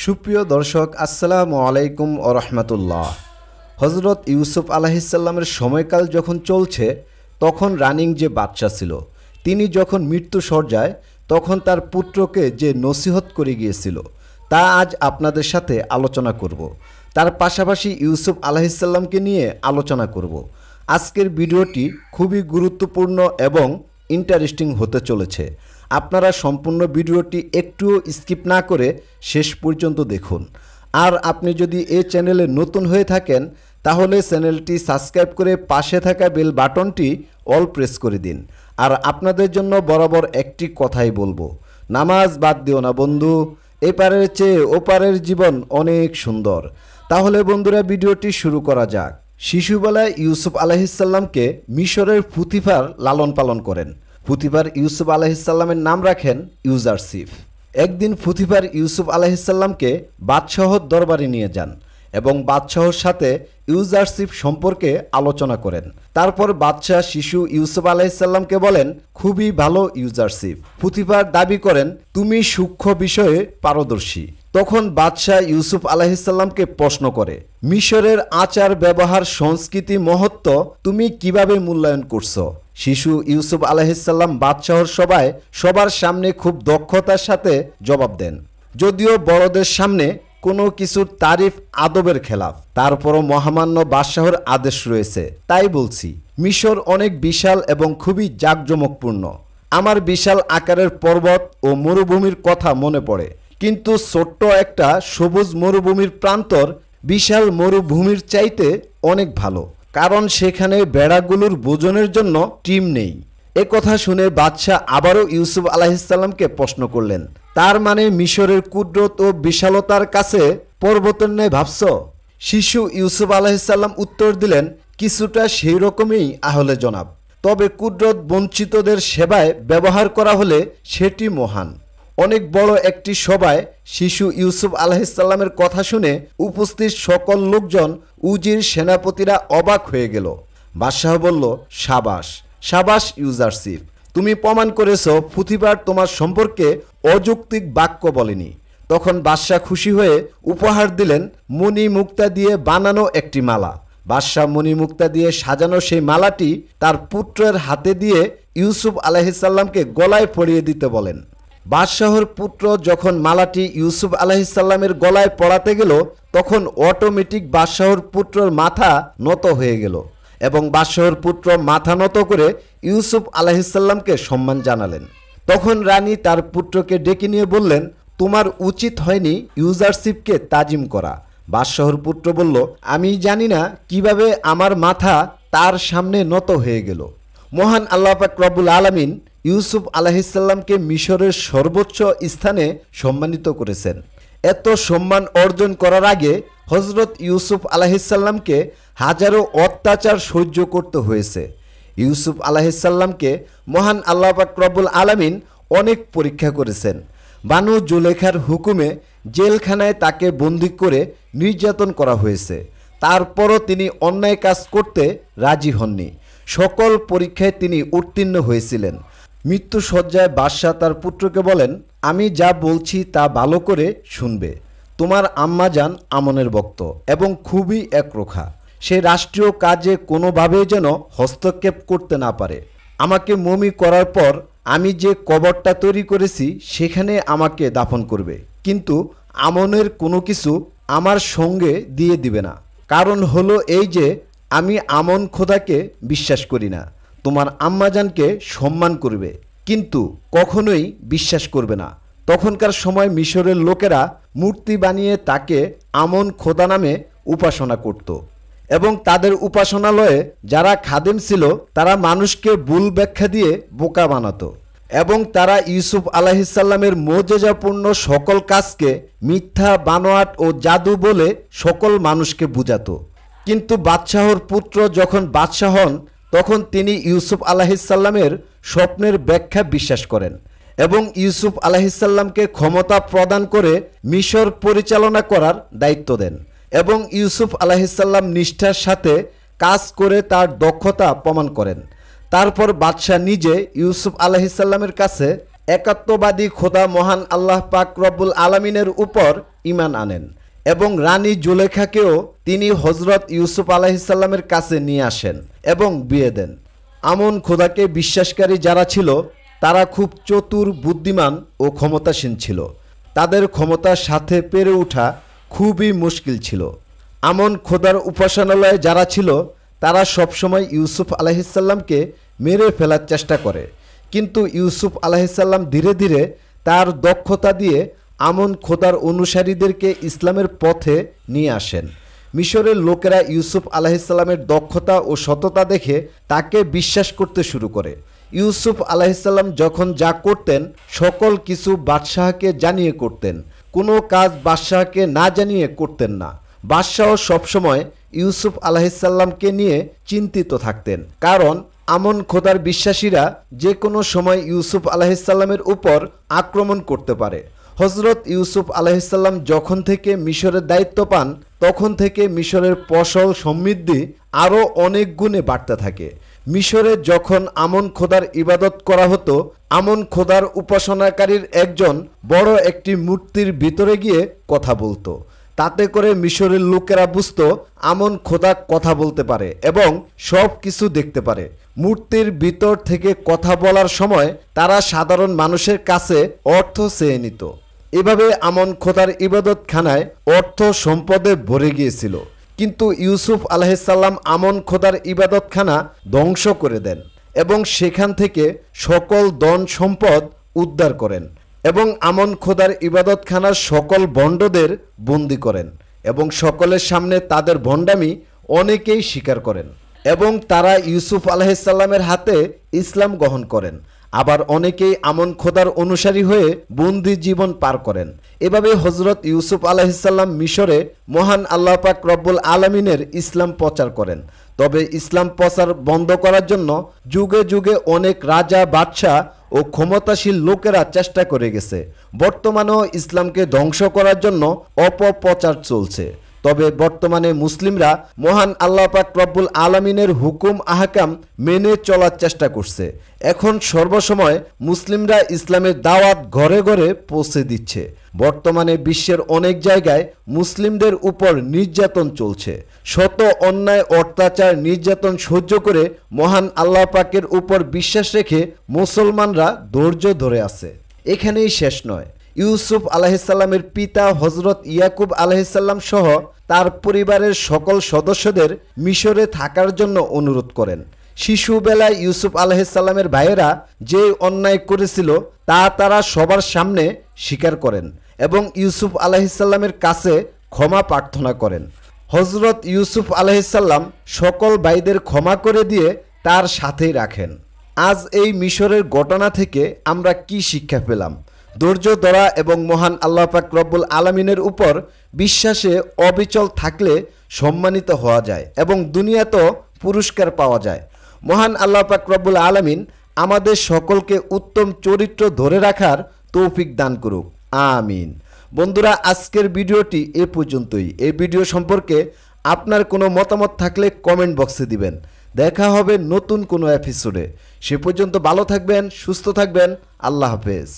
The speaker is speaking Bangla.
সুপ্রিয় দর্শক আসসালামু আলাইকুম ও রহমতুল্লাহ। হজরত ইউসুফ আলাইহিসসালামের সময়কাল যখন চলছে তখন রানিং যে বাদশা ছিল তিনি যখন মৃত্যু সজ্জায় তখন তার পুত্রকে যে নসিহত করে গিয়েছিল তা আজ আপনাদের সাথে আলোচনা করব। তার পাশাপাশি ইউসুফ আলাইহিসসালামকে নিয়ে আলোচনা করব। আজকের ভিডিওটি খুবই গুরুত্বপূর্ণ এবং ইন্টারেস্টিং হতে চলেছে। আপনারা সম্পূর্ণ ভিডিওটি একটুও স্কিপ না করে শেষ পর্যন্ত দেখুন। আর আপনি যদি এই চ্যানেলে নতুন হয়ে থাকেন তাহলে চ্যানেলটি সাবস্ক্রাইব করে পাশে থাকা বেল বাটনটি অল প্রেস করে দিন। আর আপনাদের জন্য বরাবর একটি কথাই বলবো, নামাজ বাদ দিও না বন্ধু, এপারের চেয়ে ওপারের জীবন অনেক সুন্দর। তাহলে বন্ধুরা ভিডিওটি শুরু করা যাক। শিশুবেলায় ইউসুফ আলাইহিসসালামকে মিশরের পুতিফার লালন পালন করেন। পুতিফার ইউসুফ আলাইহিসসালামের নাম রাখেন ইউজারসিফ। একদিন পুতিফার ইউসুফ আলাইহিসসালামকে বাদশাহর দরবারে নিয়ে যান এবং বাদশাহর সাথে ইউজারসিফ সম্পর্কে আলোচনা করেন। তারপর বাদশাহ শিশু ইউসুফ আলাইহিসসালামকে বলেন, খুবই ভালো ইউজারসিফ। পুতিফার দাবি করেন, তুমি সূক্ষ্ম বিষয়ে পারদর্শী। তখন বাদশাহ ইউসুফ আলাইহিসসালামকে প্রশ্ন করে, মিশরের আচার ব্যবহার সংস্কৃতি মহত্ব তুমি কিভাবে মূল্যায়ন করছো? শিশু ইউসুফ আলাইহিসসালাম বাদশাহর সভায় সবার সামনে খুব দক্ষতার সাথে জবাব দেন। যদিও বড়দের সামনে কোনো কিছুর তারিফ আদবের খেলাফ, তারপরও মহামান্য বাদশাহর আদেশ রয়েছে তাই বলছি। মিশর অনেক বিশাল এবং খুবই জাঁকজমকপূর্ণ। আমার বিশাল আকারের পর্বত ও মরুভূমির কথা মনে পড়ে, কিন্তু ছোট্ট একটা সবুজ মরুভূমির প্রান্তর বিশাল মরুভূমির চাইতে অনেক ভালো, কারণ সেখানে বেড়াগুলোর ভোজনের জন্য টিম নেই। কথা শুনে বাদশাহ আবারও ইউসুফ আলাইহিসসালামকে প্রশ্ন করলেন, তার মানে মিশরের কুদরত ও বিশালতার কাছে পর্বতের ন্যায় ভাবছ? শিশু ইউসুফ আলাইহিসসালাম উত্তর দিলেন, কিছুটা সেই রকমই আহলে জনাব, তবে কুদরত বঞ্চিতদের সেবায় ব্যবহার করা হলে সেটি মহান। অনেক বড় একটি সভায় শিশু ইউসুফ আলাইহিসসালামের কথা শুনে উপস্থিত সকল লোকজন উজির সেনাপতিরা অবাক হয়ে গেল। বাদশাহ বলল, সাবাস সাবাস ইউজারসিফ, তুমি প্রমাণ করেছো পুতিফার তোমার সম্পর্কে অযৌক্তিক বাক্য বলেনি। তখন বাদশাহ খুশি হয়ে উপহার দিলেন মণি মুক্তা দিয়ে বানানো একটি মালা। বাদশাহ মণি মুক্তা দিয়ে সাজানো সেই মালাটি তার পুত্রের হাতে দিয়ে ইউসুফ আলাইহিসসালামকে গলায় পরিয়ে দিতে বলেন। বাদশাহর পুত্র যখন মালাটি ইউসুফ আলাইহিসসালামের গলায় পরাতে গেল তখন অটোমেটিক বাদশাহর পুত্রর মাথা নত হয়ে গেল এবং বাদশাহর পুত্র মাথা নত করে ইউসুফ আলাইহিসসালামকে সম্মান জানালেন। তখন রানী তার পুত্রকে ডেকে নিয়ে বললেন, তোমার উচিত হয়নি ইউজারসিফকে তাজিম করা। বাদশাহর পুত্র বলল, আমি জানি না কিভাবে আমার মাথা তার সামনে নত হয়ে গেল। মহান আল্লাহ পাক রব্বুল আলামিন ইউসুফ আলাইহিসসালামকে মিশরের সর্বোচ্চ স্থানে সম্মানিত করেছেন। এত সম্মান অর্জন করার আগে হজরত ইউসুফ আলাইহিসসালামকে হাজারো অত্যাচার সহ্য করতে হয়েছে। ইউসুফ আলাইহিসসালামকে মহান আল্লাহ পাক রব্বুল আলামিন অনেক পরীক্ষা করেছেন। বানু জুলেখার হুকুমে জেলখানায় তাকে বন্দী করে নির্যাতন করা হয়েছে, তারপরও তিনি অন্যায় কাজ করতে রাজি হননি। সকল পরীক্ষায় তিনি উত্তীর্ণ হয়েছিলেন। মৃত্যু শয্যায় বাদশাহ তার পুত্রকে বলেন, আমি যা বলছি তা ভালো করে শুনবে। তোমার আম্মাজান আমনের ভক্ত এবং খুবই একরোখা। সে রাষ্ট্রীয় কাজে কোনোভাবেই যেন হস্তক্ষেপ করতে না পারে। আমাকে মমি করার পর আমি যে কবরটা তৈরি করেছি সেখানে আমাকে দাফন করবে, কিন্তু আমনের কোনো কিছু আমার সঙ্গে দিয়ে দিবে না। কারণ হলো এই যে আমি আমন খোদাকে বিশ্বাস করি না। তোমার আম্মাজানকে সম্মান করবে কিন্তু কখনোই বিশ্বাস করবে না। তখনকার সময় মিশরের লোকেরা মূর্তি বানিয়ে তাকে আমন খোদা নামে উপাসনা করত এবং তাদের উপাসনালয়ে যারা খাদেম ছিল তারা মানুষকে ভুল ব্যাখ্যা দিয়ে বোকা বানাতো এবং তারা ইউসুফ আলাইহিসসালামের মুজিজাপূর্ণ সকল কাজকে মিথ্যা, বানোয়াট ও জাদু বলে সকল মানুষকে বুঝাতো। কিন্তু বাদশাহর পুত্র যখন বাদশাহ হন তখন তিনি ইউসুফ আলাইহিসসালামের স্বপ্নের ব্যাখ্যা বিশ্বাস করেন এবং ইউসুফ আলাইহিসসালামকে ক্ষমতা প্রদান করে মিশর পরিচালনা করার দায়িত্ব দেন এবং ইউসুফ আলাইহিসসালাম নিষ্ঠার সাথে কাজ করে তার দক্ষতা প্রমাণ করেন। তারপর বাদশাহ নিজে ইউসুফ আলাইহিসসালামের কাছে একাত্মবাদী খোদা মহান আল্লাহ পাক রব্বুল আলামিনের উপর ঈমান আনেন এবং রানী জুলেখাকেও তিনি হযরত ইউসুফ আলাইহিসসালামের কাছে নিয়ে আসেন এবং বিয়ে দেন। আমন খোদাকে বিশ্বাসকারী যারা ছিল তারা খুব চতুর, বুদ্ধিমান ও ক্ষমতাসীন ছিল। তাদের ক্ষমতার সাথে পেরে ওঠা খুবই মুশকিল ছিল। আমন খোদার উপাসনালয়ে যারা ছিল তারা সবসময় ইউসুফ আলাইহিসসালামকে মেরে ফেলার চেষ্টা করে, কিন্তু ইউসুফ আলাইহিসসালাম ধীরে ধীরে তার দক্ষতা দিয়ে আমন খোদার অনুসারীদেরকে ইসলামের পথে নিয়ে আসেন। মিশরের লোকেরা ইউসুফ আলাইহিসসালামের দক্ষতা ও সততা দেখে তাকে বিশ্বাস করতে শুরু করে। ইউসুফ আলাইহিসসালাম যখন যা করতেন সকল কিছু বাদশাহকে জানিয়ে করতেন, কোনো কাজ বাদশাহকে না জানিয়ে করতেন না। বাদশাহ সবসময় ইউসুফ আলাইহিসসালামকে নিয়ে চিন্তিত থাকতেন, কারণ আমন খোদার বিশ্বাসীরা যে কোনো সময় ইউসুফ আলাইহিসসালামের উপর আক্রমণ করতে পারে। হযরত ইউসুফ আলাইহিসসালাম যখন থেকে মিশরের দায়িত্ব পান তখন থেকে মিশরের ফসল সমৃদ্ধি আরও অনেক গুণে বাড়তে থাকে। মিশরে যখন আমন খোদার ইবাদত করা হতো, আমন খোদার উপাসনাকারীর একজন বড় একটি মূর্তির ভিতরে গিয়ে কথা বলতো। তাতে করে মিশরের লোকেরা বুঝতো আমন খোদা কথা বলতে পারে এবং সব কিছু দেখতে পারে। মূর্তির ভিতর থেকে কথা বলার সময় তারা সাধারণ মানুষের কাছে অর্থ চেয়ে নিত। এভাবে আমন খোদার ইবাদতখানায় অর্থ সম্পদে ভরে গিয়েছিল। কিন্তু ইউসুফ আলাইহিসসালাম আমন খোদার ইবাদতখানা ধ্বংস করে দেন এবং সেখান থেকে সকল ধন সম্পদ উদ্ধার করেন এবং আমন খোদার ইবাদতখানার সকল ভণ্ডদের বন্দী করেন এবং সকলের সামনে তাদের ভণ্ডামি অনেকেই স্বীকার করেন এবং তারা ইউসুফ আলাইহিসসালামের হাতে ইসলাম গ্রহণ করেন। আবার অনেকেই আমন খোদার অনুসারী হয়ে বন্দি জীবন পার করেন। এভাবে হযরত ইউসুফ আলাইহিসসালাম মিশরে মহান আল্লাহ পাক রব্বুল আলামিনের ইসলাম প্রচার করেন। তবে ইসলাম প্রচার বন্ধ করার জন্য যুগে যুগে অনেক রাজা, বাদশাহ ও ক্ষমতাশীল লোকেরা চেষ্টা করে গেছে। বর্তমানেও ইসলামকে ধ্বংস করার জন্য অপপ্রচার চলছে। তবে বর্তমানে মুসলিমরা মহান আল্লাহ পাক রব্বুল আলামিনের হুকুম আহকাম মেনে চলার চেষ্টা করছে। এখন সর্বসময় মুসলিমরা ইসলামের দাওয়াত ঘরে ঘরে পৌঁছে দিচ্ছে। বর্তমানে বিশ্বের অনেক জায়গায় মুসলিমদের উপর নির্যাতন চলছে। শত অন্যায়, অত্যাচার, নির্যাতন সহ্য করে মহান আল্লাহ পাকের উপর বিশ্বাস রেখে মুসলমানরা ধৈর্য ধরে আছে। এখানেই শেষ নয়। ইউসুফ আলাইহিসসালামের পিতা হযরত ইয়াকুব আলাইহিসসালাম সহ তার পরিবারের সকল সদস্যদের মিশরে থাকার জন্য অনুরোধ করেন। শিশুবেলায় ইউসুফ আলাইহিসসালামের ভাইয়েরা যে অন্যায় করেছিল তা তারা সবার সামনে স্বীকার করেন এবং ইউসুফ আলাইহিসসালামের কাছে ক্ষমা প্রার্থনা করেন। হযরত ইউসুফ আলাইহিসসালাম সকল ভাইদের ক্ষমা করে দিয়ে তার সাথেই রাখেন। আজ এই মিশরের ঘটনা থেকে আমরা কি শিক্ষা পেলাম? ধৈর্য ধরা এবং মহান আল্লাহ পাক রব্বুল আলামিনের উপর বিশ্বাসে অবিচল থাকলে সম্মানিত হওয়া যায় এবং দুনিয়াতেও পুরস্কার পাওয়া যায়। মহান আল্লাহ পাক রব্বুল আলামিন আমাদের সকলকে উত্তম চরিত্র ধরে রাখার তৌফিক দান করুক, আমিন। বন্ধুরা, আজকের ভিডিওটি এ পর্যন্তই। এই ভিডিও সম্পর্কে আপনার কোনো মতামত থাকলে কমেন্ট বক্সে দিবেন। দেখা হবে নতুন কোনো এপিসোডে। সে পর্যন্ত ভালো থাকবেন, সুস্থ থাকবেন। আল্লাহ হাফেজ।